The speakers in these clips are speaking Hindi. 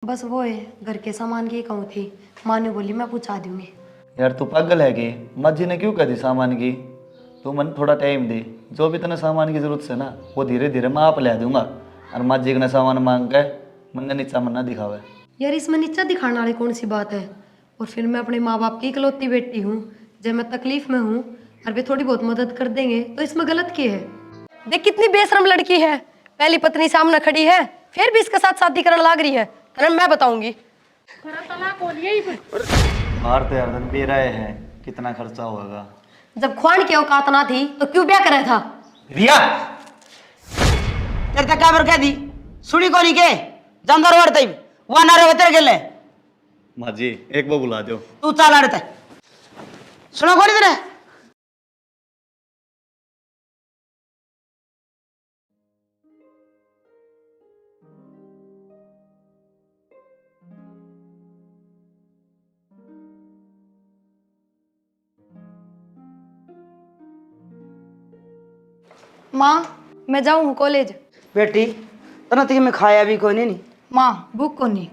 बस वो है, घर के सामान की कहूँ थी, माँ ने बोली मैं पूछा दूंगी। यार तू पागल है कि माँ जी ने क्यों कह दी सामान की। तू मन थोड़ा टाइम दे, जो भी तेने सामान की जरूरत है ना वो धीरे धीरे मैं आप ले दूंगा। और माँ जी ने सामान मांग के मन नीचा मन ना दिखावे। यार इसमें नीचा दिखाने वाली कौन सी बात है। और फिर मैं अपने माँ बाप की इकलौती बेटी हूँ, जब मैं तकलीफ में हूँ और वे थोड़ी बहुत मदद कर देंगे तो इसमें गलत क्या है। देख कितनी बेशरम लड़की है, पहली पत्नी सामने खड़ी है फिर भी इसके साथ शादी करने लग रही है। अरे मैं बताऊंगी। बाहर तो यार दे रहे हैं, कितना खर्चा होगा। जब खुआन की औकात ना थी तो क्यों ब्याह करा था। रिया तेरे तक क्या कह दी सुनी को नहीं के जानदार वर्त वहां नारे होते गेले माँ जी एक बार बुला दो। तू चाल आड़ता सुनो को नहीं तेरे माँ मैं जाऊँ कॉलेज। बेटी तना तक मैं खाया भी कोई नहीं। माँ भूख को नहीं।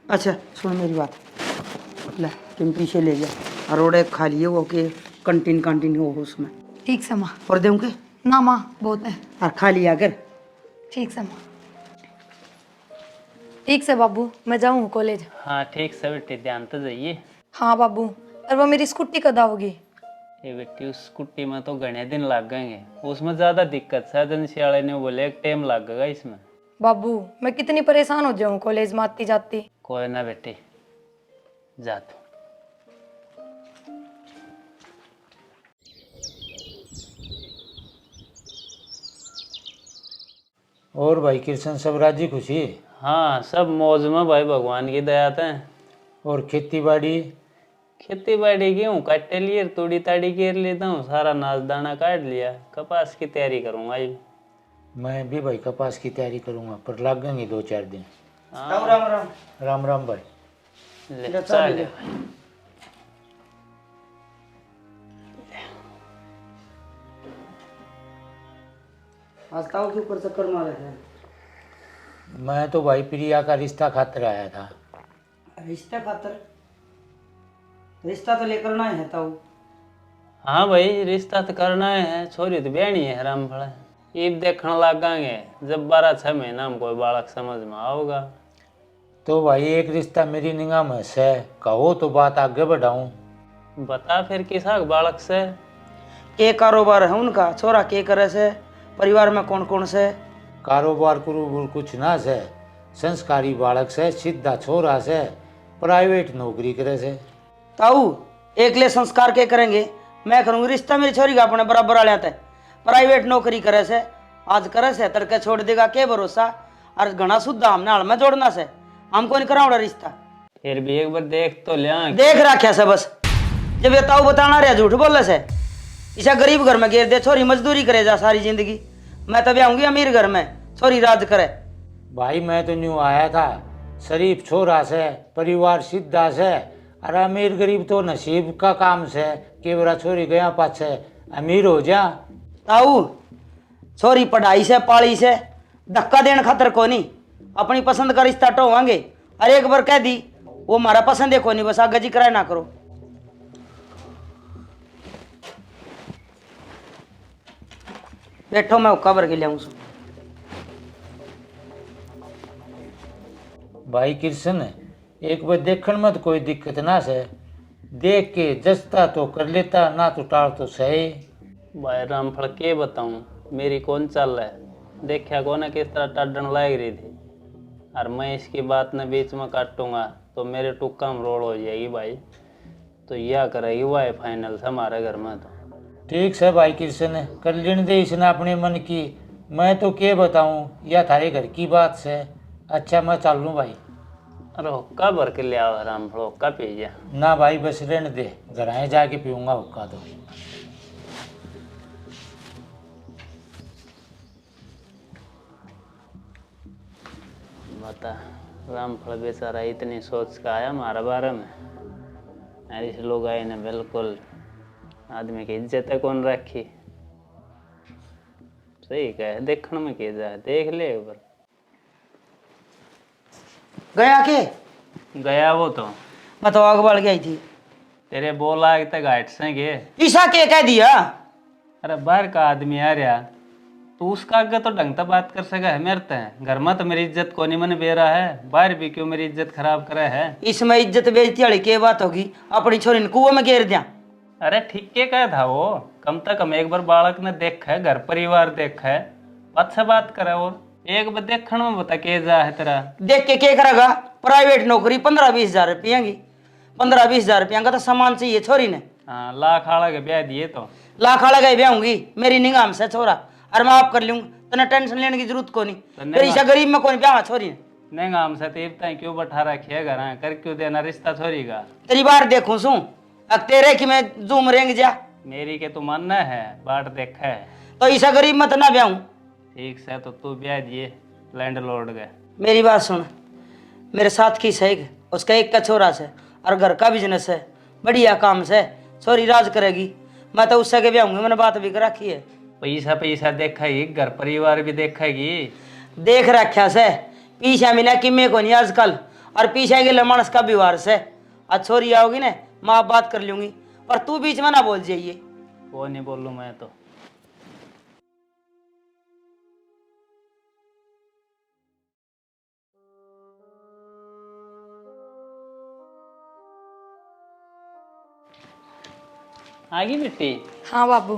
अच्छा सुन मेरी बात ले तुम पीछे ले जा और रोड़े खा लिए वो के कंटीन कंटीन हो उसमें ठीक से माँ। और दूँ के ना माँ बहुत है। और खा लिया कर। ठीक से माँ। ठीक से बाबू मैं जाऊँ कॉलेज। हाँ ठीक से बेटे ध्यान तो जाइए। हाँ बाबू, और वो मेरी स्कूटी कदा होगी। ये बेटी उस स्कूटी में तो घने दिन लग गएंगे, उसमें ज़्यादा दिक्कत है। एजेंसी ने बोले एक टाइम लगेगा इसमें। बाबू मैं कितनी परेशान हो जाऊँ कॉलेज में आती जाती। कोई ना बेटी जा तू। और भाई कृष्ण सब राजी खुशी। हाँ सब मौज में भाई, भगवान की दया था। और खेती बाड़ी गेहूँ काटे लिए, तोड़ी ताड़ी कर लेता हूँ, सारा नाच दाना काट लिया, कपास की तैयारी करूँगा आज। मैं भी भाई कपास की तैयारी करूँगा, पर लगेंगे 2-4 दिन। राम राम राम राम राम भाई। ले चल ले। आज ताऊ के ऊपर चक्कर मारे थे। मैं तो भाई प्रिया का रिश्ता खातिर आया था। रिश्ता खातर रिश्ता तो लेकर ना है ताऊ। हाँ भाई रिश्ता तो करना है, छोरी तो ब्याणी है हराम फड़ा। ईब देखने लगांगे जब 12-6 महीना में कोई बालक समझ में आओगा। तो भाई एक रिश्ता मेरी निगाह में से कहो तो बात आगे बढ़ाऊं। बता फिर किसा बालक से। के कारोबार है उनका, छोरा के करे से, परिवार में कौन कौन से। कारोबार करू कुछ ना से, संस्कारी बालक से, सीधा छोरा से, प्राइवेट नौकरी करे से। ताऊ एक ले संस्कार के करेंगे, मैं करूँगी रिश्ता मेरी छोरी का अपने बराबर आ जाता है। प्राइवेट नौकरी करे से, आज करे से तड़के छोड़ देगा के भरोसा। और घना शुद्ध हमने हाल में जोड़ना से, हमको नहीं कराऊंगा रिश्ता। फिर भी एक बार देख तो लिया। देख रखा से बस, जब ये ताऊ बताना रहा झूठ बोले से। इसे गरीब घर में घेर दे, छोरी मजदूरी करे जा सारी जिंदगी। मैं तभी आऊंगी अमीर घर में, छोरी राज करे। भाई मैं तो न्यू आया था शरीफ छोरा से, परिवार सीधा से, और अमीर गरीब तो नसीब का काम से कि बरा छोरी गया पाछे अमीर हो जा। ताऊ छोरी पढ़ाई से पाली से धक्का देने खातर को नहीं, अपनी पसंद का रिश्ता टोवांगे। और एक बार कह दी वो हमारा पसंद है को नहीं, बस आगे जी कराए ना करो। बैठो मैं हुक्का भर के ले आऊँ। भाई कृष्ण एक बार देखने में तो कोई दिक्कत ना से, देख के जचता तो कर लेता, ना तो टाल तो सही। भाई रामफल के बताऊं, मेरी कौन चल रहा है, देखा कौन किस तरह टाडन लग रही थी। और मैं इसकी बात न बीच में काटूंगा तो मेरे टुक्का में रोड हो जाएगी भाई। तो यह करेगी वाई फाइनल से हमारे घर में। तो ठीक है भाई कृष्ण कर लेने दे इसने अपने मन की, मैं तो क्या बताऊं, या थारे घर की बात से। अच्छा मैं चल लूँ भाई। अरे हुक्का भर के ले आओ रामफल, हुक्का पी जा। ना भाई बस रहने दे, घर आए जाके पीऊँगा हुक्का तो। बता रामफल बेचारा इतनी सोच का आया हमारे बारे में। इस लोग आए ने बिल्कुल आदमी की इज्जत कौन रखी। सही कहे, देखने में की जाए, देख ले एक बार। गया के गया वो तो मैं तो आग बढ़ गई थी। तेरे बोला तक हाइट से गे। ईसा के कह दिया। अरे बाहर का आदमी आ रहा, तू उसका आगे तो ढंग से बात कर सका है मेरे ते। घर में तो मेरी इज्जत कोनी मन बेरा है, बाहर भी क्यों मेरी इज्जत खराब करे है। इसमें इज्जत बेइज्जती वाली के बात होगी? अपनी छोरी ने कुएं में घेर दिया। अरे ठीक के कहा था वो, कम से कम एक बार बालक ने देखा है, घर परिवार देखा है, अच्छा बात करे। और एक बार देखने में बता के जा है तेरा। देख के क्या करेगा? प्राइवेट नौकरी 15-20 हजार रुपया की, 15-20 हजार रुपया का तो सामान चाहिए छोरी ने। हाँ, लाख आला के ब्याह दिए तो लाख आला गए ब्याहूंगी मेरी निगाह से छोरा, और मैं आप कर लूंगा, तने टेंशन लेने की जरूरत को नहीं। फिर ईसा गरीब में कौन ब्याह छोरी ने? नहीं हम से तीर्थ क्यों बैठा रखिए घर, कर क्यों देना रिश्ता छोरी का। तेरी बार देखूं सू अब तेरे की मैं जूम रेंग जा। मेरी के तू मानना है, बाट देखा है तो ईसा गरीब में तो ना ब्याहूं। ठीक से तो तू ब्याह दिए लैंड लॉर्ड गए। मेरी बात सुन, मेरे साथ की सही, उसका एक का छोरा से और घर का बिजनेस है, बढ़िया काम से, छोरी राज करेगी। मैं तो उससे के ब्याहूंगी, मैंने बात भी कर रखी है। पैसा पैसा देखेगी, घर परिवार भी देखेगी। देख रखा से पीछा मिला कि मैं को नहीं आजकल, और पीछे के मानस का व्यवहार से। आज छोरी आओगी ना, माँ बात कर लूंगी, पर तू बीच में ना बोल जाइए। वो नहीं बोलूँ मैं तो। आगे बेटी, हाँ बाबू।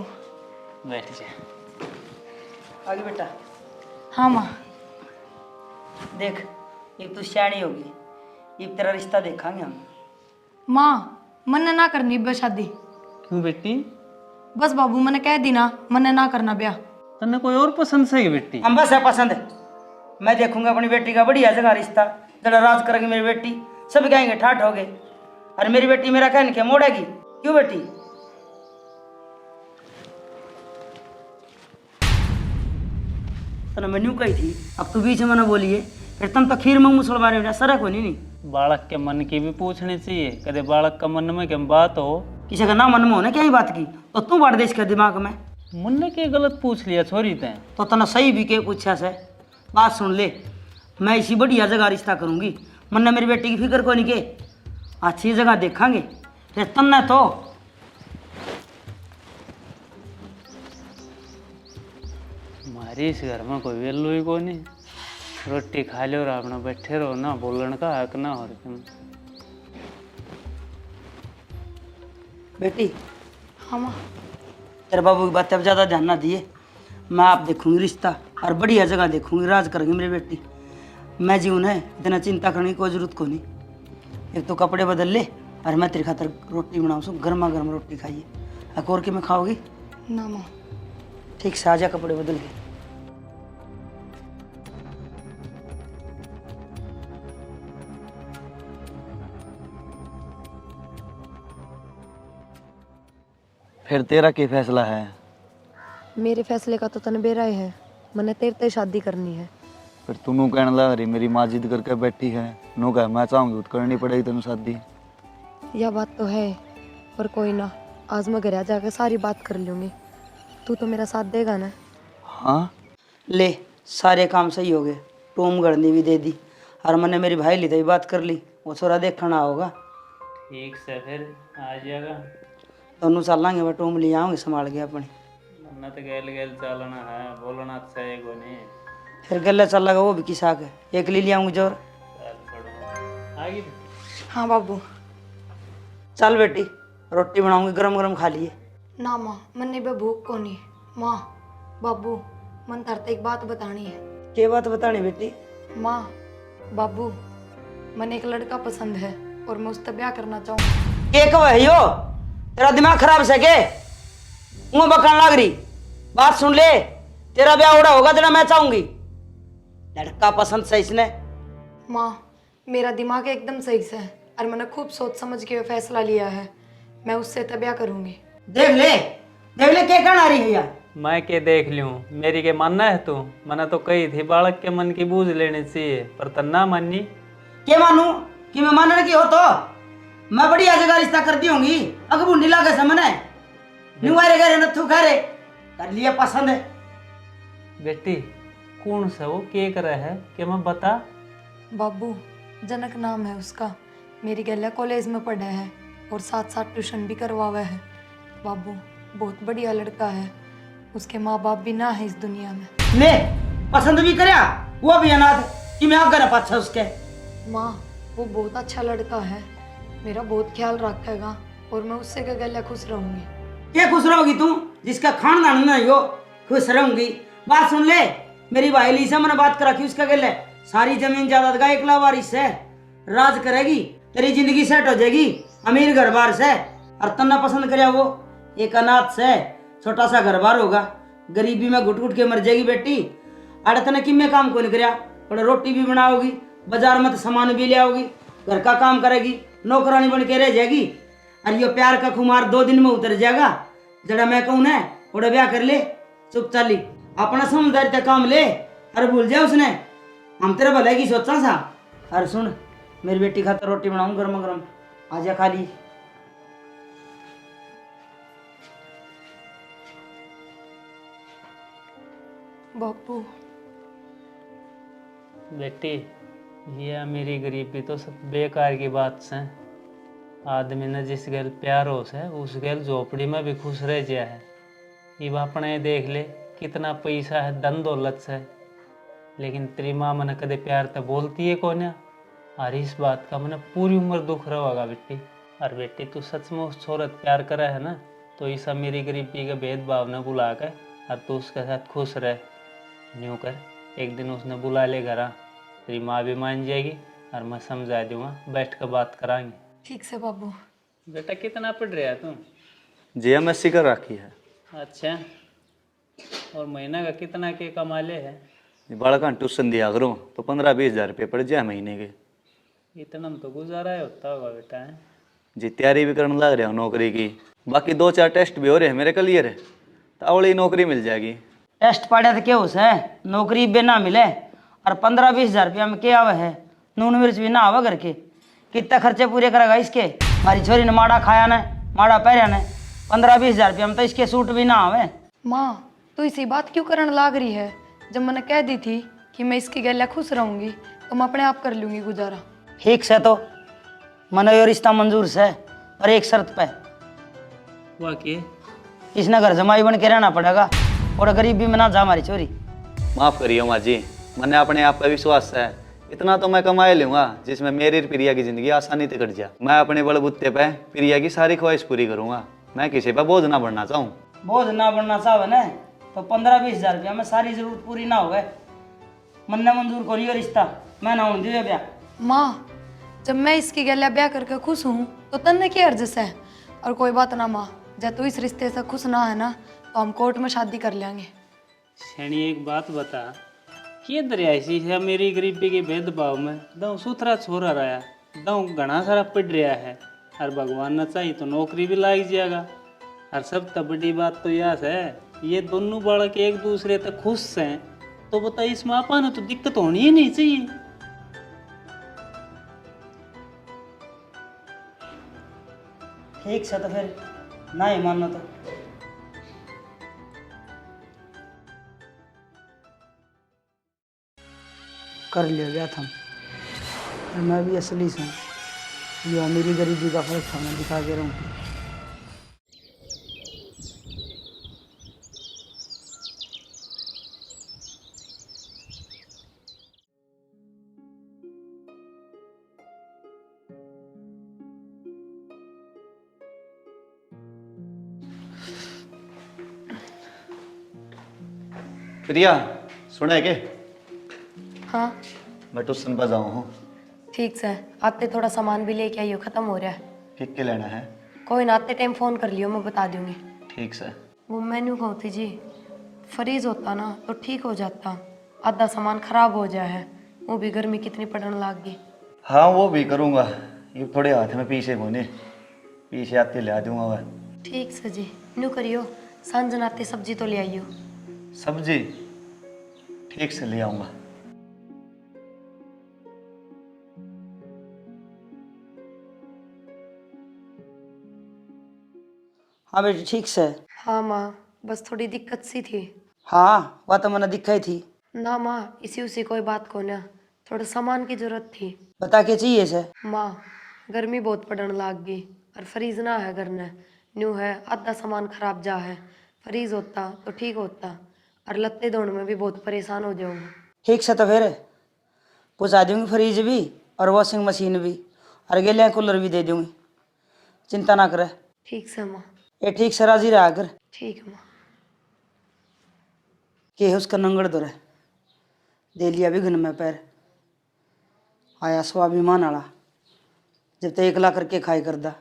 बैठ जा। आगे बेटा हाँ माँ। देख, ये तू सियाणी होगी, ये तेरा रिश्ता देखांगे हम। माँ मन्ने ना करनी बे शादी। क्यों बेटी? बस बाबू मैंने कह दी ना, मन्ने ना करना ब्याह। तन्ने कोई और पसंद से बेटी? हम बस है पसंद है। मैं देखूंगा अपनी बेटी का बढ़िया जगह रिश्ता, जरा राज करेगी मेरी बेटी, सब कहेंगे ठाठ हो गए, और मेरी बेटी मेरा कहने के मोड़ेगी। क्यों बेटी? तो मैंने कही थी, अब तू बीच में ना बोलिए, फिर तुम तो खीर में मुसलमान सरक होनी नहीं। बालक के मन की भी पूछनी चाहिए, कदे बालक का मन में क्या बात हो। किसी का ना मन में होने क्या ही बात की, तो तू बाढ़ देश के दिमाग में। मुन्ने के गलत पूछ लिया छोरी ते। तो तना सही भी के पूछा से। बात सुन ले, मैं इसी बढ़िया जगह रिश्ता करूंगी, मन्ने मेरी बेटी की फिक्र को नहीं के, अच्छी जगह देखांगे, फिर तन्ने तो हमारी इस घर में कोई वेल्यू ही को नहीं। रोटी खा लो और अपना बैठे रहो, ना बोलन का हक ना हो। बेटी, हाँ माँ। तेरे बाबू की बात अब ज़्यादा ध्यान ना दिए, मैं आप देखूंगी रिश्ता, और बढ़िया जगह देखूंगी, राज करेंगी मेरी बेटी। मैं जीवन है, इतना चिंता करने की कोई जरूरत को नहीं। एक तो कपड़े बदल ले, और मैं तेरे खातर रोटी बनाऊँ सो, गर्मा गर्म रोटी खाइए। अकोर के में खाओगी ना माँ। ठीक से आजा कपड़े बदल के। फिर तेरा क्या फैसला है? मेरे फैसले का तो तने बेरा ही है, मैंने तेरे ते शादी करनी है। फिर तू नू कहने लगा रही मेरी माँ जिद करके बैठी है, नू कह मैं चाहूँगी तो करनी पड़ेगी तेन शादी। यह बात तो है, पर कोई ना, आज मैं घर जाकर सारी बात कर लूँगी। तू तो मेरा साथ देगा ना? हाँ ले, सारे काम सही हो गए, रूम गढ़नी भी दे दी, और मैंने मेरी भाई ली थी बात कर ली, वो छोरा देखना होगा। ठीक से फिर आ जाएगा, दोनों चलेंगे, मैं टूम ले आऊँगी संभाल के अपनी। वरना तो गैल गैल चलना है, बोलना अच्छा है को नहीं। फिर गले चल लगा वो भी किसा के, एक ले आऊँगी जोर। चल पड़ो आगे। हाँ बाबू। चल बेटी, रोटी बनाऊंगी, गरम गरम खा लिए। ना माँ, मन्ने बे भूख को नहीं। माँ बाबू, मन तरते एक बात बतानी है। क्या बात बतानी बेटी? माँ बाबू, मैंने एक लड़का पसंद है और मैं उससे ब्याह करना चाहूँ। के कहो है यो? तेरा दिमाग खराब से के? मुँह बकन लग रही, बात सुन ले, तेरा ब्याह उड़ा होगा तेरा, मैं चाहूंगी। लड़का पसंद से इसने। माँ मेरा दिमाग एकदम सही से है, और मैंने खूब सोच समझ के फैसला लिया है, मैं उससे तब ब्याह करूँगी। देख ले क्या कहना आ रही है यार। मैं के देख लूँ, मेरी के मानना है तू? मैंने तो कही थी बालक के मन की बूझ लेनी चाहिए, पर तन्ना मानी। क्या मानू कि मैं मानने की हो तो मैं बढ़िया जगह रिश्ता कर दी होंगी, अगर बुढ़ी लागे समझे नुआरे करे नथु करे कर लिया पसंद है। बेटी कौन सा वो के कर है कि मैं बता। बाबू जनक नाम है उसका। मेरी गैला कॉलेज में पढ़ा है और साथ साथ ट्यूशन भी करवावा है। बाबू बहुत बढ़िया लड़का है, उसके माँ बाप भी ना है इस दुनिया में। ले पसंद भी करया, वो भी अनाथ कि मैं कर पाछा उसके। माँ वो बहुत अच्छा लड़का है, मेरा बहुत ख्याल रखेगा और मैं उससे के गैला खुश रहूंगी। क्या खुश रहोगी तू जिसका खानदान नहीं हो? खुश रहूंगी। बात सुन ले, मेरी भाई ली से मैंने बात करा कि उसका गले सारी जमीन जायदाद का एकला वारिस है, राज करेगी, तेरी जिंदगी सेट हो जाएगी, अमीर घर बार से। और तन्ना पसंद करया वो एक अनाथ से छोटा सा घर बार होगा, गरीबी में घुट घुट के मर जाएगी बेटी। अरे तने कि मैं काम कौन करया, और रोटी भी बनाओगी, बाजार में तो सामान भी ले आओगी, घर का काम करेगी, नौकरानी बन के रह जाएगी। और ये प्यार का खुमार 2 दिन में उतर जाएगा। जरा मैं कहूँ ना थोड़ा ब्याह कर ले, चुप चाली अपना समझदारी का काम ले। अरे भूल जाए उसने, हम तेरे भले की सोचा सा। अरे सुन, मेरी बेटी खातर रोटी बनाऊं गरम गरम, आजा खा ली। बापू बेटी, ये मेरी गरीबी तो सब बेकार की बात से। आदमी ने जिस गल प्यार हो से उस गल झोपड़ी में भी खुश रह गया है। ये अपने देख ले कितना पैसा है, धन दौलत से, लेकिन तेरी माँ मैंने कदे प्यार तो बोलती है कौन। और इस बात का मैंने पूरी उम्र दुख रहेगा बेटी। और बेटी तू सच में उस औरत प्यार करे है ना, तो इस मेरी गरीबी के भेदभाव ने बुला कर और तू उसके साथ खुश रह। यूँ कर, एक दिन उसने बुला ले घर, तेरी माँ भी मान जाएगी और मैं समझा दूंगा, बैठ कर बात कराएंगे। ठीक से बाबू। बेटा कितना पढ़ रहा है तुम? JMSC कर रखी है। अच्छा, और महीना का कितना के कमा ले है? बालका ट्यूशन दिया करूँ तो 15-20 हज़ार रुपये पड़ जाए महीने के। इतना में तो गुजारा ही होता होगा बेटा है? जी तैयारी भी करने लग रहा हूँ नौकरी की, बाकी 2-4 टेस्ट भी हो रहे हैं मेरे क्लियर है, तो अवली नौकरी मिल जाएगी। टेस्ट पढ़े तो क्या उसे नौकरी बे ना मिले, और 15-20 हजार रुपया में क्या आवे है? नून मिर्च भी ना आवे घर के, कितना खर्चे पूरे करेगा इसके? हमारी छोरी ने माड़ा खाया ने, माड़ा पहरिया ने, 15-20 हजार रुपया में तो इसके सूट भी ना आवे। माँ तो इसी बात क्यों करने लाग रही है? जब मैंने कह दी थी कि मैं इसकी गैला खुश रहूंगी तो मैं अपने आप कर लूंगी गुजारा। ठीक से तो मने यो रिश्ता मंजूर से, और एक शर्त पे, वाकई इसने घर जमाई बन के रहना पड़ेगा और गरीबी में ना जा हमारी छोरी। माफ़ करिए माँ जी, मैंने अपने आप पर विश्वास है, इतना तो मैं कमा लूँगा जिसमें मेरी और प्रिया की ज़िंदगी आसानी से कट जाए। मैं अपने बलबूते पे प्रिया की सारी ख्वाहिश पूरी करूँगा, मैं किसी पर बोझ ना बनना चाहूँ। बोझ ना बनना चाहे ना तो 15-20 हजार रुपया में सारी जरूरत पूरी ना हो गए। मन ने मंजूर करियो रिश्ता, मैं ना हूँ दिवे ब्याह। माँ जब मैं इसकी गैला ब्याह करके खुश हूँ तो तन्ने की अर्ज है। और कोई बात ना माँ, जब तू इस रिश्ते से खुश ना है ना तो हम कोर्ट में शादी कर लेंगे। शनि एक बात बता, ये दरियासी है मेरी गरीबी के भेदभाव में दऊ सुथरा छोरा रहा, दऊ घना सारा पढ़ रहा है, और भगवान न चाहिए तो नौकरी भी लाग जाएगा। और सब तब बड़ी बात तो यह है, ये दोनों बालक एक दूसरे तक खुश हैं, तो बता इसमें आपा ने तो दिक्कत होनी ही नहीं चाहिए। ठीक से तो फिर ना ही मानो तो कर लिया गया था। मैं भी असली से जो मेरी गरीबी का फर्क था मैं दिखा के रहूँ। प्रिया सुने के हाँ मैं ट्यूशन पर जाऊँ हूँ। ठीक से, आते थोड़ा सामान भी लेके आइयो, ख़त्म हो रहा है। किक के लेना है? कोई ना, आते टाइम फ़ोन कर लियो, मैं बता दूंगी। ठीक से। वो मेन्यू कहूँ थी जी, फ्रीज होता ना तो ठीक हो जाता, आधा सामान ख़राब हो जाए है, वो भी गर्मी कितनी पड़ने लग गई। हाँ वो भी करूँगा, ये थोड़े हाथ में पीछे होने, पीछे आते ले दूंगा वह। ठीक से जी, न्यू करियो, सांझ नाते सब्जी तो ले आइयो। सब्जी ठीक से ले आऊँगा। हाँ बेटी ठीक से। हाँ माँ, बस थोड़ी दिक्कत सी थी। हाँ वह तो मैंने दिखाई थी। ना माँ, इसी उसी कोई बात को ना, थोड़ा सामान की जरूरत थी। बता के चाहिए से। माँ गर्मी बहुत पड़न लाग गई और फ्रीज ना है घर में न्यू है आधा सामान खराब जा है। फ्रीज होता तो ठीक होता और लत्ते धोने में भी बहुत परेशान हो जाऊंगी। ठीक से तो फिर पहुँचा दूंगी फ्रिज भी और वॉशिंग मशीन भी और गैलियाँ कूलर भी दे दूंगी, चिंता ना करे। ठीक से माँ। ये ठीक से राजी रहा कर। ठीक है माँ। के है उसका नंगड़ दो दे लिया भी घन में पैर आया स्वाभिमान आला। जब तक एकला करके खाई करदा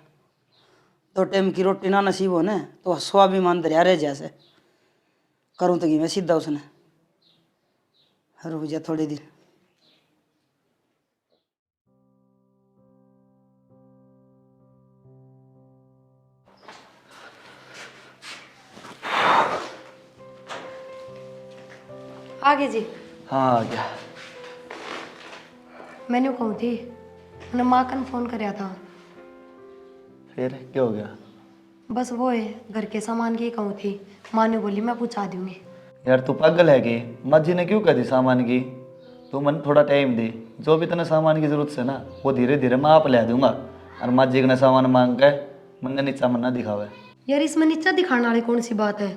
दो टाइम की रोटी ना नसीब हो ने तो स्वाभिमान दरिया रह जैसे करूँ तो कि मैं सीधा उसने रुक जा थोड़ी देर। आगे जी। हाँ आ गया। मैंने कहूँ थी मैंने माँ का फोन कराया था। फिर क्या हो गया? बस वो है घर के सामान की कहूँ थी माँ ने बोली मैं पूछा दूंगी। यार तू पागल है कि माँ जी ने क्यों कह दी सामान की? तू मन थोड़ा टाइम दे, जो भी तेने सामान की जरूरत है ना वो धीरे धीरे मैं आप ले दूंगा। और माँ जी ने सामान मांग के मन नीचा मन ना दिखावे। यार इसमें नीचा दिखाने वाली कौन सी बात है?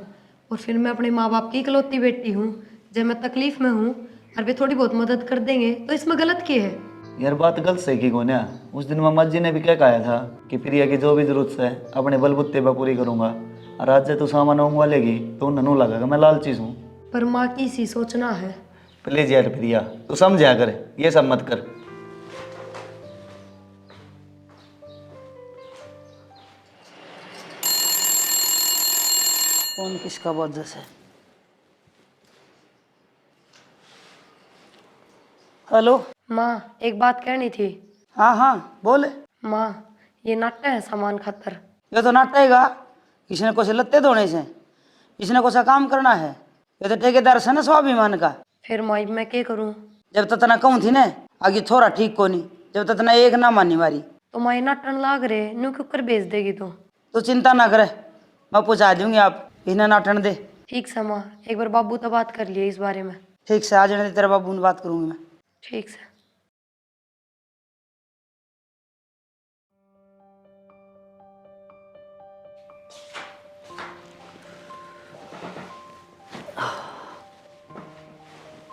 और फिर मैं अपने माँ बाप की इकलौती बेटी हूँ, जब मैं तकलीफ में हूँ और वे थोड़ी बहुत मदद कर देंगे तो इसमें गलत क्या है? यार बात गलत सही की गोन्या। उस दिन मामा जी ने भी क्या कहा था कि प्रिया की जो भी जरूरत है अपने बलबुत्ते पर पूरी करूंगा। और आज से तू सामान मंगवा लेगी तो ननू लगेगा मैं लालची हूँ। पर माँ की सी सोचना है। प्लीज यार प्रिया तू समझा कर, ये सब मत कर। कौन किसका बहुत जस है? हेलो। माँ एक बात कहनी थी। हाँ हाँ बोले। माँ ये नाट्य है सामान खातर। ये तो नाटेगा, किसी ने कुछ लत्ते धोने से, किसी ने कुछ काम करना है। ये तो ठेकेदार से ना स्वाभिमान का। फिर माँ मैं क्या करूँ? जब तक तना कहूँ थी ना आगे थोड़ा ठीक को नहीं, जब तक तना एक ना मानी मारी। तो माँ ये नाटन लाग रहे न्यू क्यों कर भेज देगी तो चिंता ना करे, मैं पहुँचा दूंगी। आप इन्हें नाटन दे। ठीक से माँ एक बार बाबू तो बात कर लिए इस बारे में। ठीक से आज नहीं तेरे बाबू ने बात करूंगी मैं। ठीक से।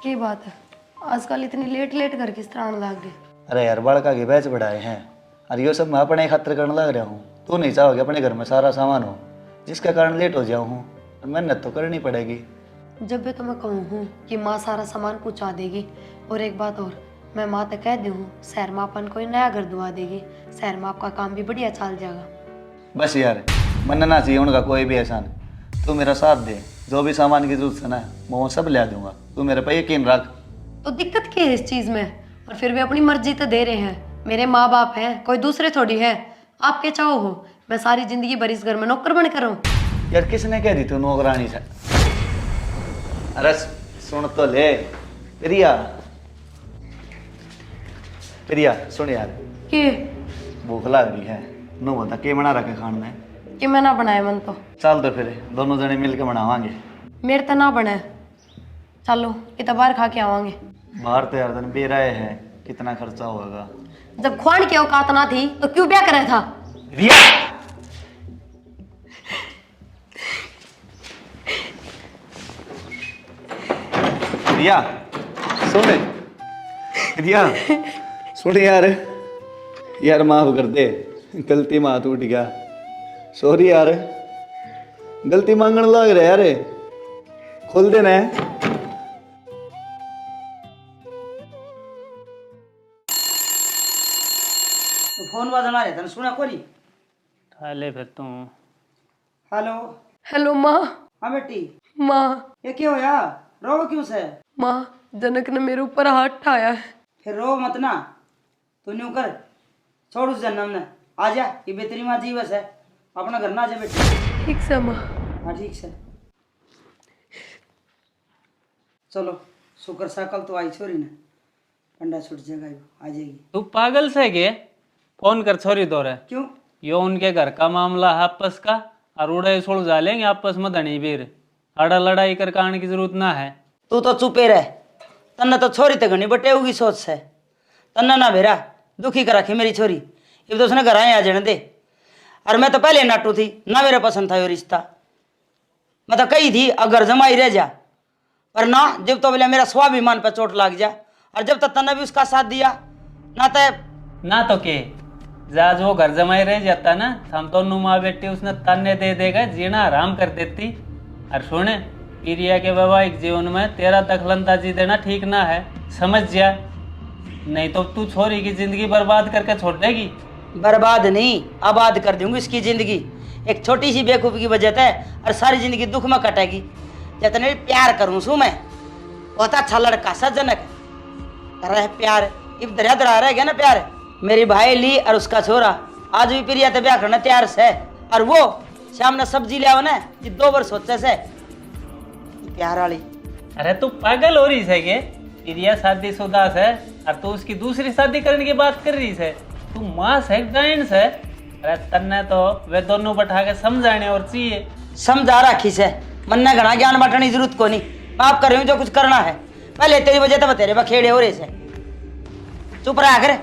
क्या बात है आजकल इतनी लेट लेट कर किस तरह आने लग गए? अरे यार बड़का के बैच बढ़ाए हैं और ये सब मैं अपने खातिर करने लग रहा हूँ। तू नहीं चाहोगे अपने घर में सारा सामान हो, जिसके कारण लेट हो जाऊँ हूँ और मेहनत तो करनी पड़ेगी। जब भी तो मैं कहूँ हूँ कि माँ सारा सामान पहुँचा देगी। और एक बात और, मैं माँ तक कह दूँ शहर में अपन कोई नया घर दुआ देगी, शहर में आपका काम भी बढ़िया चल जाएगा। बस यार मनना चाहिए उनका कोई भी एहसान। तू मेरा साथ दे, जो भी सामान की जरूरत है ना मैं वो सब ले दूंगा। तू मेरे पे यकीन रख। तो दिक्कत क्या है इस चीज़ में? और फिर भी अपनी मर्जी तो दे रहे हैं, मेरे माँ बाप हैं, कोई दूसरे थोड़ी है। आप क्या चाहो हो मैं सारी जिंदगी भर इस घर में नौकर बन कर रहूं? यार किसने कह दी तू नौकरानी से? अरे सुन तो ले प्रिया, प्रिया सुन यार, कि भूख लग रही है। नो बता के बना रखे खाने में? कि मैं ना बनाए मन तो। चल तो फिर दोनों जने मिल के बनावांगे। मेरे तो ना बने, चलो कि बाहर खा के आवांगे। बाहर तो यार तन बेराए है, कितना खर्चा होगा। जब ख्वान की औकात ना थी तो क्यों ब्याह करे था? रिया रिया सुन, रिया सुन यार, यार माफ कर दे, गलती में हाथ उठ गया। सॉरी यार, गलती मांगने लग रहा यार, खोल देना। तो फोन बजना रहता ना सुना कोनी। उठा ले फिर तू। हेलो। हेलो माँ। हाँ बेटी। माँ ये क्या हो यार, रो क्यों से? माँ जनक ने मेरे ऊपर हाथ उठाया है। फिर रो मत ना, तू न्यू कर, छोड़ उस जन्म ने। आ जा, ये बेतरी माँ जीवस है, अपना घर ना आ जा बेटी। ठीक से माँ। हाँ ठीक से। चलो शुक्र सा कल तो आई छोरी ने, पंडा छुट जाएगा, आ जाएगी। तू पागल से के फोन कर छोरी तो रे। क्यों? यो उनके घर का मामला है आपस का, और उड़े सुलझा लेंगे आपस में धनी वीर। अड़ा लड़ाई कर आने की जरूरत ना है। तू तो चुपे रह, तन्ने तो छोरी ते घनी बटे होगी सोच से, तन्ने ना भेरा दुखी कर रखी मेरी छोरी। अब तो उसने घर आए आ जाने दे। और मैं तो पहले नाटू थी ना, मेरा पसंद था ये रिश्ता। मैं तो कही थी अगर जमाई रह जा, पर ना, जब तो बोले मेरा स्वाभिमान पर चोट लग जा। और जब तक तन्ने भी उसका साथ दिया ना, तो ना तो के जाज वो घर जमाई रह जाता ना, तो हम दोनों माँ बेटी उसने ताने दे देगा, जीना आराम कर देती। और सुने, प्रिया के वैवाहिक जीवन में तेरा दखलंदाजी देना ठीक ना है, समझ जा। नहीं तो तू छोरी की जिंदगी बर्बाद करके छोड़ देगी। बर्बाद नहीं, आबाद कर दूंगी इसकी जिंदगी। एक छोटी सी बेवकूफ़ी की वजह से और सारी जिंदगी दुख में कटेगी। जितने प्यार करूँ सू मैं, बहुत अच्छा लड़का सज्जनक कर रहा है प्यार। इब दरिया दरा रह गया ना प्यार। मेरी भाई ली और उसका छोरा आज भी प्रिया ते ब्याह करना तैयार से। और वो शाम ने सब्जी ले आओ ना, ये 2 वर्ष सोचे से प्यार वाली। अरे तू पागल हो रही है के? प्रिया शादीशुदा है और तू उसकी दूसरी शादी करने की बात कर रही है। तू माँ है डाइन है। अरे तन्ने तो वे दोनों बैठा के समझाने और चाहिए। समझा रखी से मन ने घना ज्ञान बांटने की जरूरत को नहीं। माफ कर रही हूँ जो कुछ करना है। पहले तेरी वजह तो बतेरे बखेड़े हो रहे से। चुप रहा कर।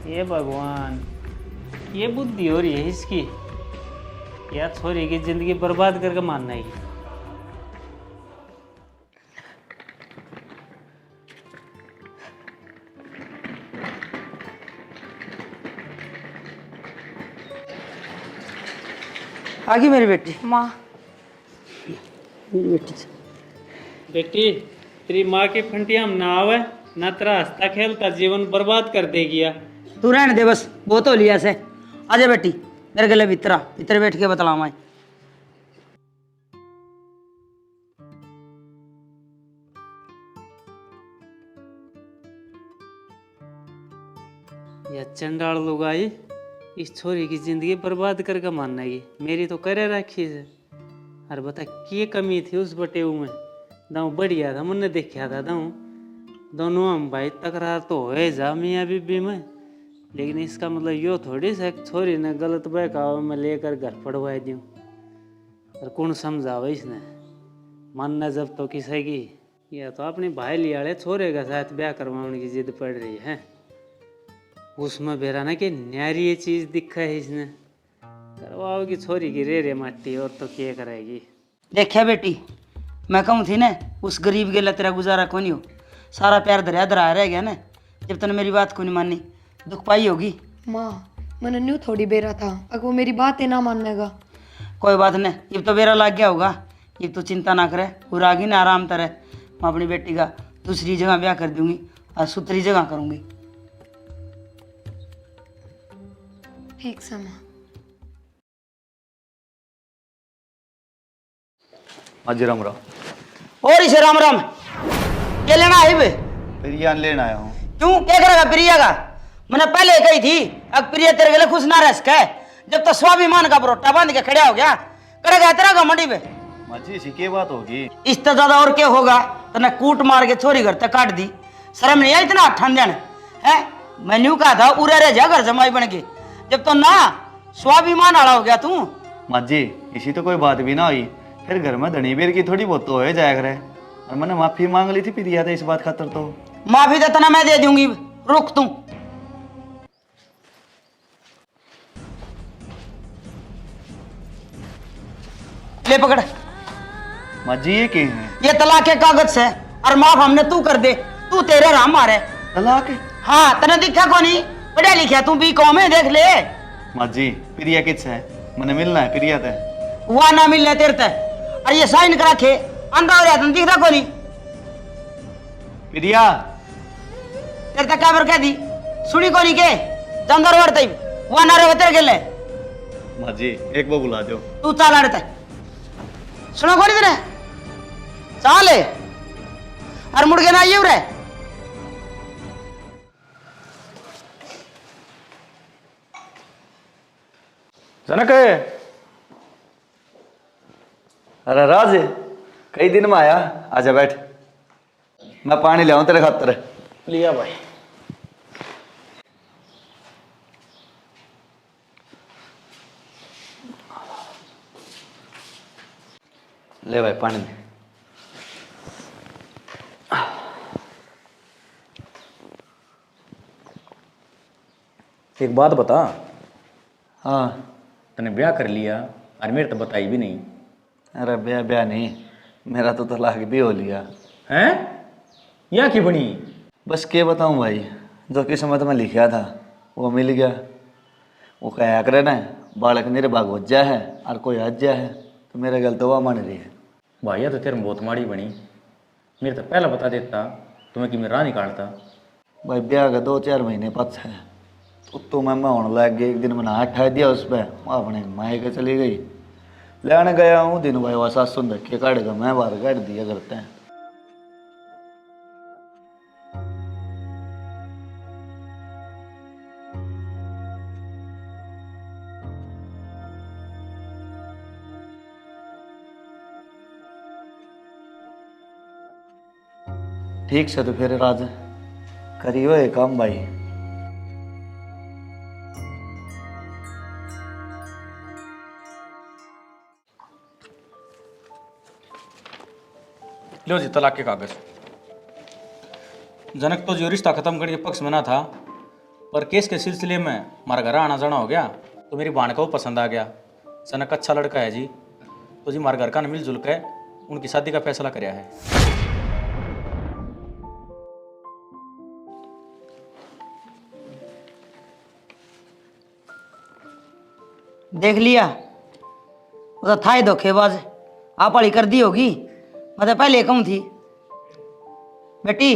ये भगवान, ये बुद्धि हो रही है इसकी, या छोरी की जिंदगी बर्बाद करके मानना ही। आगी मेरी बेटी। माँ, मेरी बेटी बेटी, तेरी माँ की फंटिया में ना आवे ना, तेरा हंसता खेलता जीवन बर्बाद कर देगी। या तू रहने दे बस, बहुत हो लिया से। आजा बेटी मेरे गले भीतरा भीतर बैठ के बतला मैं। या चंडाल लुगाई, इस छोरी की जिंदगी बर्बाद करके मानना ही। मेरी तो करे रखी है। अरे बता क्या कमी थी उस बटेऊ में? दाऊ बढ़िया था, मैंने देखा था दाऊ। दोनों हम भाई तकरार तो हो जा मियाँ बीबी में, लेकिन इसका मतलब यो थोड़ी सा छोरी ने गलत बहकावे में लेकर घर पड़वा दूँ। और कौन समझावे इसने? मानना जब तो किसी की, या तो अपने भाई लियाड़े छोरे के साथ ब्याह करवाने की जिद पड़ रही है। उसमें बेरा ना कि न्यारी ये चीज दिखा है इसने, करवाओगी छोरी की रे माटी, और तो क्या करेगी। देखा बेटी, मैं कहूँ थी ना उस गरीब के लिए तेरा गुजारा को नहीं हो। सारा प्यार दरिया दरा रह गया ना, जब तूने मेरी बात को नहीं मानी, दुख पाई होगी। माँ, मैंने न्यू थोड़ी बेरा था, अगर वो मेरी बात ही ना मानेगा। कोई बात नहीं, ये तो बेरा लग गया होगा। ये तो चिंता ना करे, पूरा आगे ना आराम तरह। मैं अपनी बेटी का दूसरी जगह ब्याह कर दूंगी और सुथरी जगह करूंगी। ठीक से माँ। हाजी राम राम। और इसे राम राम, ये लेना है बे? प्रिया लेना आया हूँ। क्यों, क्या करेगा प्रिया का? मैंने पहले कही थी अब प्रिया तेरे के लिए खुश ना रह सके। जब तो स्वाभिमान का परोटा बांध के खड़ा हो गया, करेगा तेरा का मंडी पे। माजी इसी की बात होगी। इससे ज्यादा और क्या होगा? तने कूट मार के छोरी घर तक काट दी। शर्म नहीं आई इतना ठंडन है? मैं न्यू कहा था उरे रह जा घर जमाई बन के, जब तो ना स्वाभिमान आड़ा हो गया तू। माजी इसी तो कोई बात भी ना हुई, फिर घर में धनी बेर की थोड़ी बहुत तो हो जाया करे। और मैंने माफी मांग ली थी प्रिया था इस बात खातर। तो माफी तो तना मैं दे दूंगी, रुक तू। ले पकड़। माजी ये क्या है? ये तलाक के कागज है और माफ हमने तू कर दे। तू तेरे राम मारे। तलाक? हाँ, तने दिखा को नहीं? पढ़ा लिखा तू भी कौम है, देख ले। माजी प्रिया किस है? मैंने मिलना है प्रिया ते। वह ना मिलने तेरे ते। और ये साइन करा के अंधा हो रहा, दिख रहा को नहीं? प्रिया तेरे तक क्या कह दी? सुनी को नहीं के जंदर वर्त वह ना रहे तेरे के लिए। माजी एक बार बुला दो। तू चाल आड़ता सुनो को नहीं तेरे चाले और मुड़ के ना आइए रे। जनक अरे राज कई दिन में आया, आजा बैठ। मैं पानी ले आऊं तेरे खातर। लिया भाई। ले भाई पानी में। एक बात बता, हाँ। तने ब्याह कर लिया और मेरे तो बताई भी नहीं। अरे ब्याह ब्याह नहीं, मेरा तो तलाक भी हो लिया। हैं? या की बनी? बस क्या बताऊँ भाई, जो किस्मत में लिखा था वो मिल गया। वो कहा करे ना, बालक मेरे बाग हो जा है और कोई हज जा है, तो मेरा गल तो वह मान रही है। भाई तो तेरे में बहुत माड़ी बनी, मेरे तो पहला बता देता तुम्हें कि मैं राह निकालता। भाई ब्याह का 2-4 महीने पच है तो मैं होने लग गया। एक दिन मैंने हाथ ठा दिया उस पर, वहाँ अपने माए के चली गई। लेने गया हूँ दिन भाई वह सास सुन रखे काटेगा, मैं बाहर काट दिया करते हैं। ठीक से तो फिर राज करियो ये काम भाई। लो जी तलाक के कागज। जनक तो जो रिश्ता खत्म करने के पक्ष में ना था, पर केस के सिलसिले में हमारा घर आना जाना हो गया तो मेरी बहन को वो पसंद आ गया। जनक अच्छा लड़का है जी, तो जी हमारे घर का मिलजुल के उनकी शादी का फैसला कराया है। देख लिया, वो तो था ही धोखेबाज। आप वाली कर दी होगी, मैं तो पहले कहूँ थी। बेटी,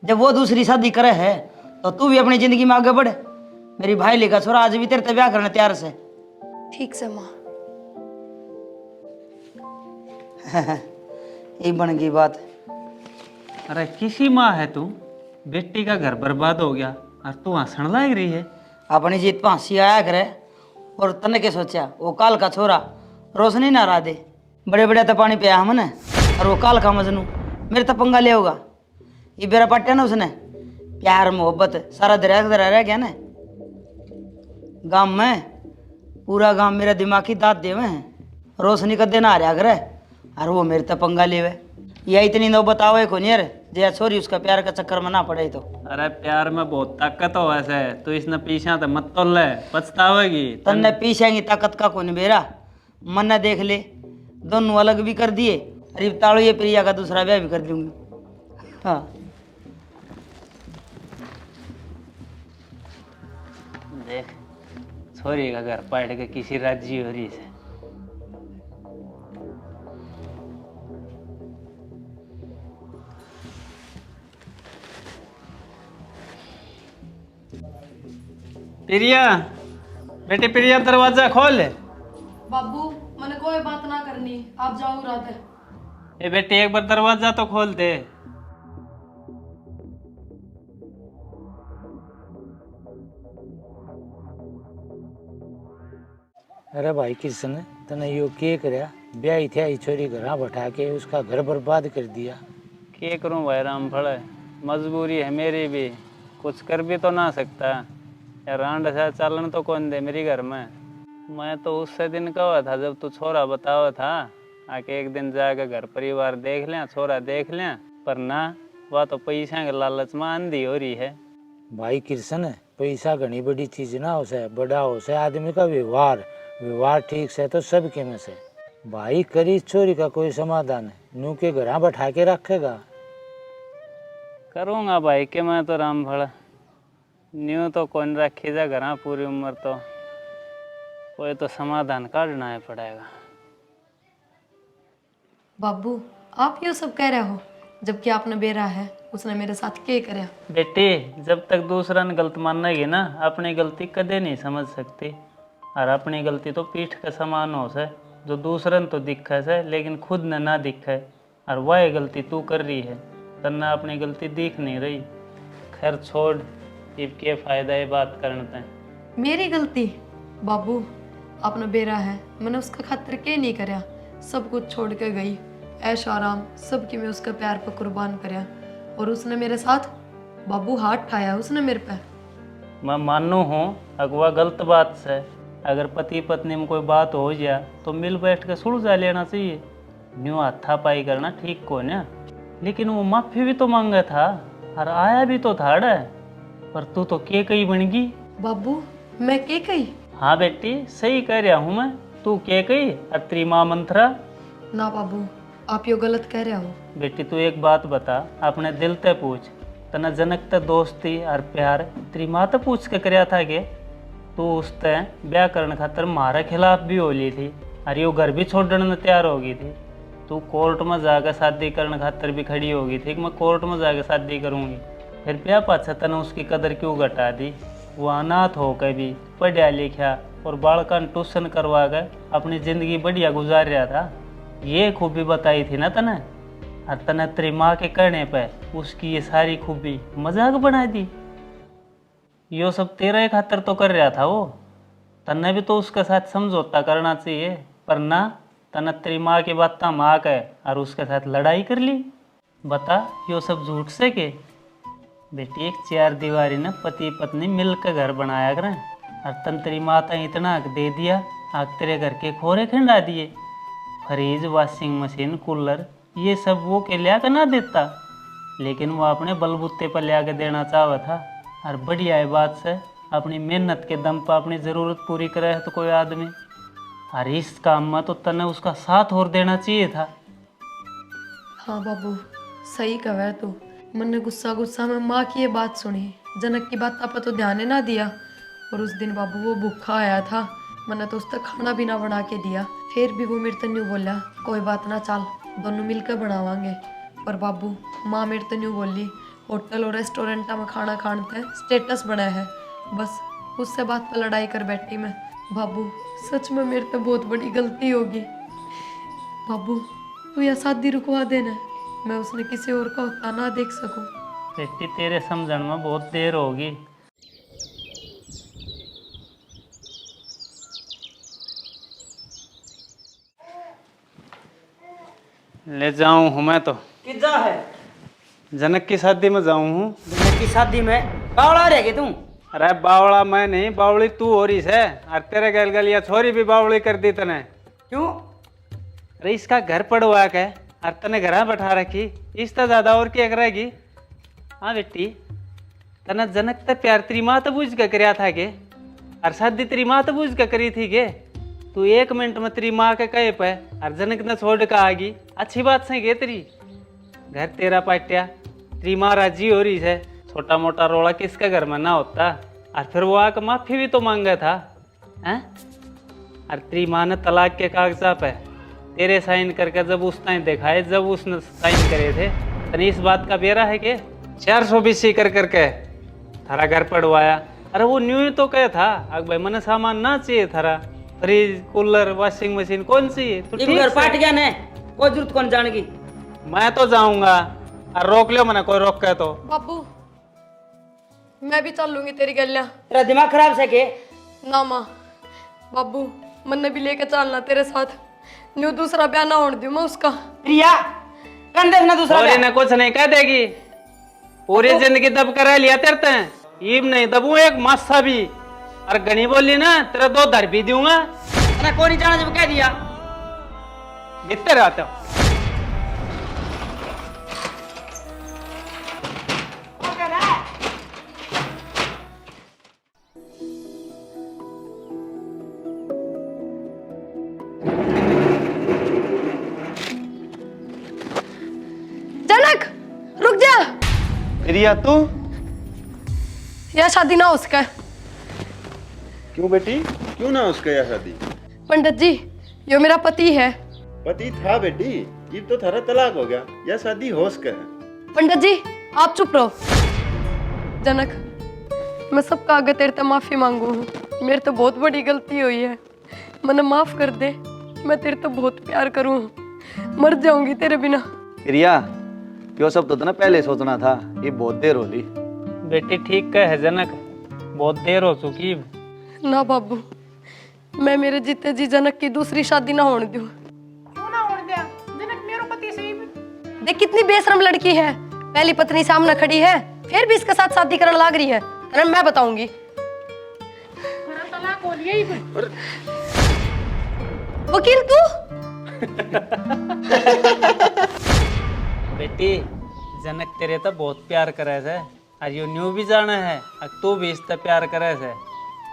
जब वो दूसरी शादी करे है तो तू भी अपनी जिंदगी में आगे बढ़। मेरी भाई लेगा छोरा आज भी तेरे से ब्याह करने तैयार से। ठीक से माँ। यही बन गई बात। अरे किसी माँ है तू, बेटी का घर बर्बाद हो गया और तू हंसने लग रही है। अपनी जीत पर हंसी आया करे, और तने के सोचा वो काल का छोरा रोशनी ना रा दे। बड़े बड़े तो पानी पिया हमने, और वो काल का मजनू मेरे तो पंगा ले होगा। ये बेरा पट्टा ना उसने, प्यार मोहब्बत सारा दरिया रह गया ना। गांव में पूरा गांव मेरा दिमागी दांत देवे हैं। रोशनी का दिन आ रहा करे और वो मेरे तो पंगा लेवे। यह इतनी नौबत आवे को नहीं जया छोरी उसका प्यार का चक्कर में ना पड़े तो। अरे प्यार में बहुत ताकत हो वैसे, तो इसने पीछा तो मत तोल ले, पछतावेगी। तन्ने पीछेंगी ताकत का कौन बेरा। मन न देख ले, दोनों अलग भी कर दिए, अरे ताड़ो ये प्रिया का दूसरा ब्याह भी कर दूंगी। हाँ देख, छोरी का घर पाट के किसी राज्य हो रही है। प्रिया, बेटी प्रिया दरवाजा खोल। बाबू मैंने कोई बात ना करनी, आप जाओ राधे। ए बेटी एक बार दरवाजा तो खोल दे। अरे भाई किशन, तने यो के करया? ब्याही थे आई छोरी घर बैठा के उसका घर बर्बाद कर दिया। क्या करूं भाई रामफल, मजबूरी है मेरी भी, कुछ कर भी तो ना सकता। यार रांड सा चालन तो कौन दे मेरी घर में। मैं तो उससे दिन का हुआ था जब तू छोरा बतावा था, आके एक दिन जाकर घर परिवार देख लें, छोरा देख लें, पर ना, वह तो पैसा के लालच में आंधी हो रही है। भाई कृष्ण, पैसा घनी बड़ी चीज ना हो से, बड़ा हो से आदमी का व्यवहार, व्यवहार ठीक से तो सबके में से। भाई करी छोरी का कोई समाधान है, नू के घर बैठा के रखेगा। करूँगा भाई के मैं तो रामफल, न्यू तो कौन रखी जा घर पूरी उम्र, तो कोई तो समाधान काटना है पड़ेगा। बाबू आप ये सब कह रहे हो, जबकि आपने बेरा है, उसने मेरे साथ क्या करे। बेटी जब तक दूसरा ने गलत मानेगी ना, अपनी गलती कदे नहीं समझ सकती। और अपनी गलती तो पीठ के समान हो से, जो दूसरन तो दिखे से लेकिन खुद ने ना दिखे। और वह गलती तू कर रही है, तन्ना अपनी गलती दिख नहीं रही। खैर छोड़, इब के फायदा ये बात करने हैं। मेरी गलती? बाबू आपने बेरा है, मैंने उसका खातिर के नहीं करया, सब कुछ छोड़ के गई, ऐश आराम सबकी मैं उसका प्यार पर कुर्बान करया, और उसने मेरे साथ बाबू हाथ ठाया उसने मेरे पे। मैं मानू हूँ अगवा गलत बात से, अगर पति पत्नी में कोई बात हो जाए तो मिल बैठ के सुलझा लेना चाहिए। न्यू हाथापाई करना ठीक को ना, लेकिन वो माफी भी तो मांगा था और आया भी तो था। पर तू तो के कही बन गई। बाबू मैं के कही? हाँ बेटी सही कह रहा हूँ मैं। तू के कही अत्री माँ मंत्रा? ना बाबू, आप यो गलत कह रहे हो। बेटी तू एक बात बता, अपने दिल ते पूछ, तना जनक ते दोस्ती और प्यार तेरी माँ ते पूछ के करया था के? तू उसते ब्याह करने खातर मारे खिलाफ भी होली थी और यो घर भी छोड़ने में तैयार हो गई थी। तू कोर्ट में जाकर शादी करने खातर भी खड़ी होगी थी कि मैं कोर्ट में जाकर शादी करूँगी। फिर ब्याह पाछा तने उसकी कदर क्यों घटा दी? वो अनाथ होकर भी पढ़ा लिखा और बालकन ट्यूशन करवा कर अपनी ज़िंदगी बढ़िया गुजार रहा था। ये खूबी बताई थी ना तने, और तने तेरी माँ के कहने पे उसकी ये सारी खूबी मजाक बना दी। यो सब तेरे खातर तो कर रहा था वो। तन्ने भी तो उसके साथ समझौता करना चाहिए, पर ना, तने तेरी माँ की बात मान के और उसके साथ लड़ाई कर ली। बता यो सब झूठ से के? बेटी एक चार दीवारी ने पति पत्नी मिलकर घर बनाया करें, और तन तेरी माता इतना हक दे दिया, आग तेरे घर के खोरे खिंडा दिए। फ्रिज, वॉशिंग मशीन, कूलर ये सब वो के लिया कर ना देता, लेकिन वो अपने बलबूते पर लिया के देना चाहता था। और बढ़िया है बात से अपनी मेहनत के दम पर अपनी ज़रूरत पूरी करे है तो कोई आदमी, और इस काम में तो तने उसका साथ और देना चाहिए था। हाँ बाबू, सही कहा है तू। मैंने गुस्सा गुस्सा में माँ की ये बात सुनी, जनक की बात आप तो ध्यान ही ना दिया। और उस दिन बाबू वो भूखा आया था, मैंने तो उसका खाना भी ना बना के दिया। फिर भी वो मेरे तो न्यू बोला कोई बात ना, चल दोनों मिलकर बनावांगे। पर बाबू माँ मेरे तो न्यू बोली होटल और रेस्टोरेंट में खाना खाते हैं स्टेटस बना है, बस उससे बात पर लड़ाई कर बैठी मैं। बाबू सच में मेरे तो बहुत बड़ी गलती होगी। बाबू तू यह शादी रुकवा देना, मैं उसने किसी और का होता ना देख सकूं। बेटी तेरे समझण में बहुत देर होगी। ले जाऊं हूँ मैं तो कितना है? जनक की शादी में जाऊं हूँ। जनक की शादी में बावड़ा रहेगी तू? अरे बावड़ा मैं नहीं, बावड़ी तू हो रही है, और तेरे गल गलिया छोरी भी बावड़ी कर दी तने। क्यों? अरे इसका घर पड़वा के और तने घर बैठा रखी, इससे ज्यादा और क्या करेगी? हाँ बेटी, तना जनक ते प्यार तेरी माँ तो बुझ के करया था के, और शादी तेरी माँ तो बुझ के करी थी के? तू 1 मिनट में तेरी माँ के कहे पे और जनक ने छोड़ के आगी, अच्छी बात सही गे तेरी। घर तेरा पाटिया, तेरी माँ राजी हो रही है, छोटा मोटा रोड़ा किसके घर में ना होता। और फिर वो आके माफी भी तो मांगा था, हैं? और तेरी माँ ने तलाक के कागजा पे तेरे साइन करके जब उसने दिखाए, जब उसने साइन करे थे, तने इस बात का बेरा है कि 420 कर करके थारा घर पड़वाया। अरे वो न्यू ही तो कहे था अग भाई मैंने सामान ना चाहिए, थारा फ्रिज, कूलर, वॉशिंग मशीन कौन चाहिए? तो इब ठीक घर से। पाट गया ने, कोई जरूरत कौन जाने की? मैं तो जाऊंगा, और रोक लियो मैंने कोई रोक के तो। बाबू मैं भी चल लूंगी तेरी गलियां। तेरा दिमाग खराब से के? ना माँ, बाबू मन्ने भी लेके चलना तेरे साथ, न्यू दूसरा ब्याह ना होने दूं मैं उसका। प्रिया कर देखना दूसरा और ब्याह। इन्हें कुछ नहीं कह देगी, पूरी जिंदगी दब कर लिया तेरते हैं, ईब नहीं दबू एक मासा भी। और गनी बोली ना तेरा 2 धर भी दूंगा। अरे कोई नहीं जाना जब कह दिया। भीतर आते हो। जनक रुक जा, रिया तू यह शादी ना हो सके। क्यों बेटी, क्यों ना उसका यह शादी? पंडित जी यो मेरा पति है। पति था बेटी, ये तो थारा तलाक हो गया, यह शादी हो सके है। पंडित जी आप चुप रहो। जनक मैं सबका आगे तेरे से माफी मांगू हूँ, मेरे तो बहुत बड़ी गलती हुई है, मैंने माफ कर दे। मैं तेरे तो बहुत प्यार करूँ, मर जाऊंगी तेरे बिना। रिया क्यों सब तो ना पहले सोचना था, ये बहुत देर हो ली। बेटी ठीक कह है जनक, बहुत देर हो चुकी। ना बाबू, मैं मेरे जीते जी जनक की दूसरी शादी ना होने दूं। क्यों ना होने दिया? जनक मेरो पति सही भी। देख कितनी बेशरम लड़की है, पहली पत्नी सामने खड़ी है, फिर भी इसके साथ शादी करने लग रही है। अरे मैं बताऊंगी। मेरा तलाक हो लिया ही फिर। वकील तू? बेटी जनक तेरे तो बहुत प्यार करे से, और यो न्यू भी जाना है, और तू भी इससे प्यार करे से।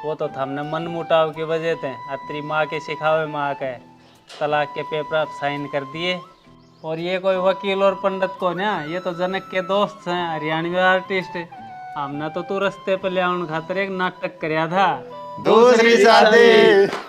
वो तो हमने मन मुटाव की वजह थे और तेरी माँ के सिखावे माँ के तलाक के पेपर आप साइन कर दिए। और ये कोई वकील और पंडित को ना, ये तो जनक के दोस्त हैं, हरियाणवी आर्टिस्ट। हमने तो तू रास्ते पे ले आने खातिर एक नाटक कराया था। दूसरी शादी।